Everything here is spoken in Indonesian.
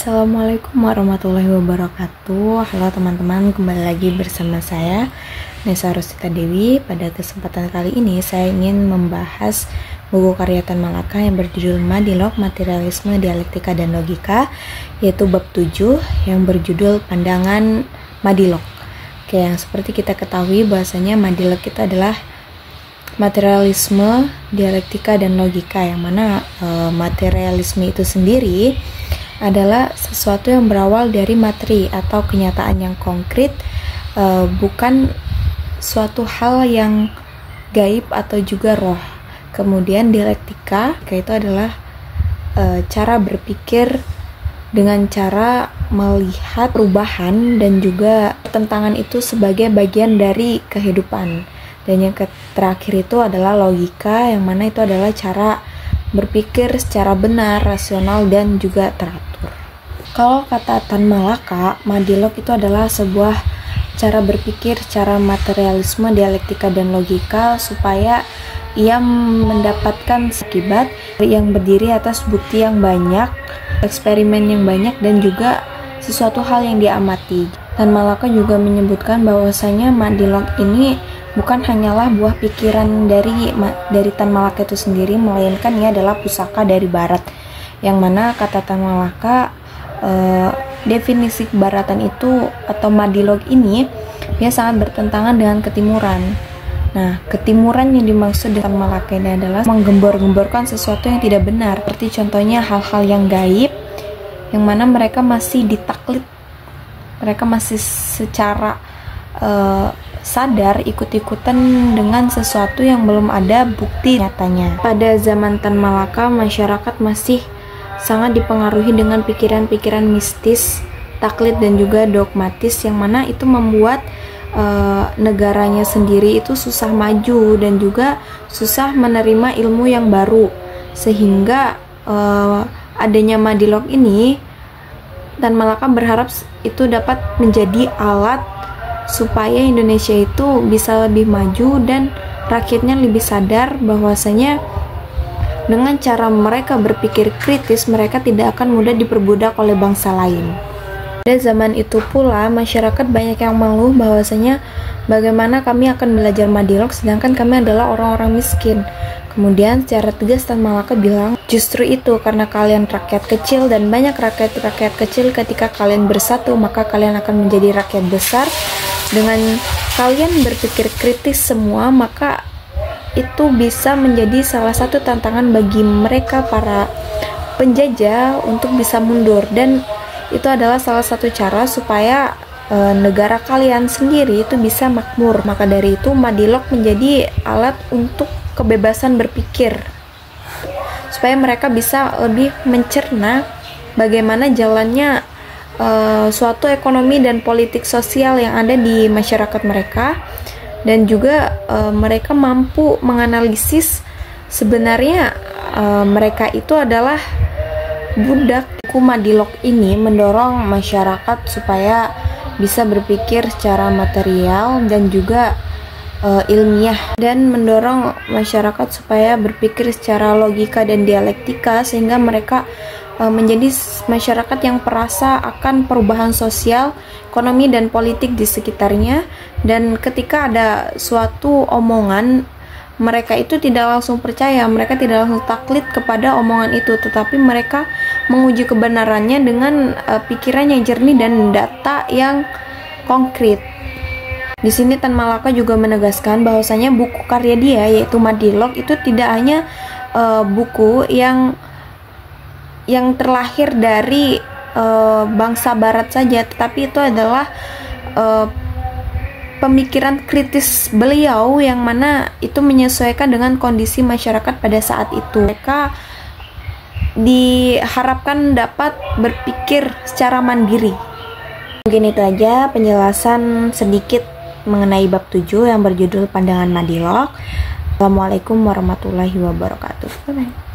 Assalamualaikum warahmatullahi wabarakatuh. Halo teman-teman, kembali lagi bersama saya Nesa Rosita Dewi. Pada kesempatan kali ini saya ingin membahas buku karya Tan Malaka yang berjudul Madilog, Materialisme, Dialektika dan Logika, yaitu bab 7 yang berjudul Pandangan Madilog. Oke, yang seperti kita ketahui bahwasanya Madilog itu adalah materialisme, dialektika dan logika, yang mana materialisme itu sendiri adalah sesuatu yang berawal dari materi atau kenyataan yang konkret, bukan suatu hal yang gaib atau juga roh. Kemudian dialektika itu adalah cara berpikir dengan cara melihat perubahan dan juga pertentangan itu sebagai bagian dari kehidupan. Dan yang terakhir itu adalah logika, yang mana itu adalah cara berpikir secara benar, rasional, dan juga teratur. Kalau kata Tan Malaka, Madilog itu adalah sebuah cara berpikir secara materialisme, dialektika, dan logika supaya ia mendapatkan akibat yang berdiri atas bukti yang banyak, eksperimen yang banyak, dan juga sesuatu hal yang diamati. Tan Malaka juga menyebutkan bahwasanya Madilog ini bukan hanyalah buah pikiran dari Tan Malaka itu sendiri, melainkan ia adalah pusaka dari Barat, yang mana kata Tan Malaka, definisi kebaratan itu atau Madilog ini dia sangat bertentangan dengan ketimuran. Nah, ketimuran yang dimaksud Tan Malaka ini adalah menggembor-gemborkan sesuatu yang tidak benar, seperti contohnya hal-hal yang gaib, yang mana mereka masih ditaklid, mereka masih secara sadar ikut-ikutan dengan sesuatu yang belum ada bukti nyatanya. Pada zaman Tan Malaka, masyarakat masih sangat dipengaruhi dengan pikiran-pikiran mistis, taklid, dan juga dogmatis, yang mana itu membuat negaranya sendiri itu susah maju dan juga susah menerima ilmu yang baru. Sehingga adanya Madilog ini, Tan Malaka berharap itu dapat menjadi alat supaya Indonesia itu bisa lebih maju dan rakyatnya lebih sadar bahwasanya dengan cara mereka berpikir kritis, mereka tidak akan mudah diperbudak oleh bangsa lain. Pada zaman itu pula, masyarakat banyak yang mengeluh bahwasanya bagaimana kami akan belajar Madilog sedangkan kami adalah orang-orang miskin. Kemudian secara tegas Tan Malaka bilang, justru itu karena kalian rakyat kecil dan banyak rakyat kecil, ketika kalian bersatu maka kalian akan menjadi rakyat besar. Dengan kalian berpikir kritis semua, maka itu bisa menjadi salah satu tantangan bagi mereka para penjajah untuk bisa mundur, dan itu adalah salah satu cara supaya negara kalian sendiri itu bisa makmur. Maka dari itu Madilog menjadi alat untuk kebebasan berpikir, supaya mereka bisa lebih mencerna bagaimana jalannya suatu ekonomi dan politik sosial yang ada di masyarakat mereka, dan juga mereka mampu menganalisis sebenarnya mereka itu adalah budak. Buku Madilog ini mendorong masyarakat supaya bisa berpikir secara material dan juga ilmiah, dan mendorong masyarakat supaya berpikir secara logika dan dialektika, sehingga mereka menjadi masyarakat yang perasa akan perubahan sosial, ekonomi, dan politik di sekitarnya. Dan ketika ada suatu omongan, mereka itu tidak langsung percaya, mereka tidak langsung taklid kepada omongan itu, tetapi mereka menguji kebenarannya dengan pikiran yang jernih dan data yang konkret. Di sini Tan Malaka juga menegaskan bahwasanya buku karya dia yaitu Madilog itu tidak hanya buku yang terlahir dari bangsa Barat saja, tetapi itu adalah pemikiran kritis beliau yang mana itu menyesuaikan dengan kondisi masyarakat pada saat itu. Mereka diharapkan dapat berpikir secara mandiri. Mungkin itu aja penjelasan sedikit mengenai bab 7 yang berjudul Pandangan Madilog. Assalamualaikum warahmatullahi wabarakatuh. Bye-bye.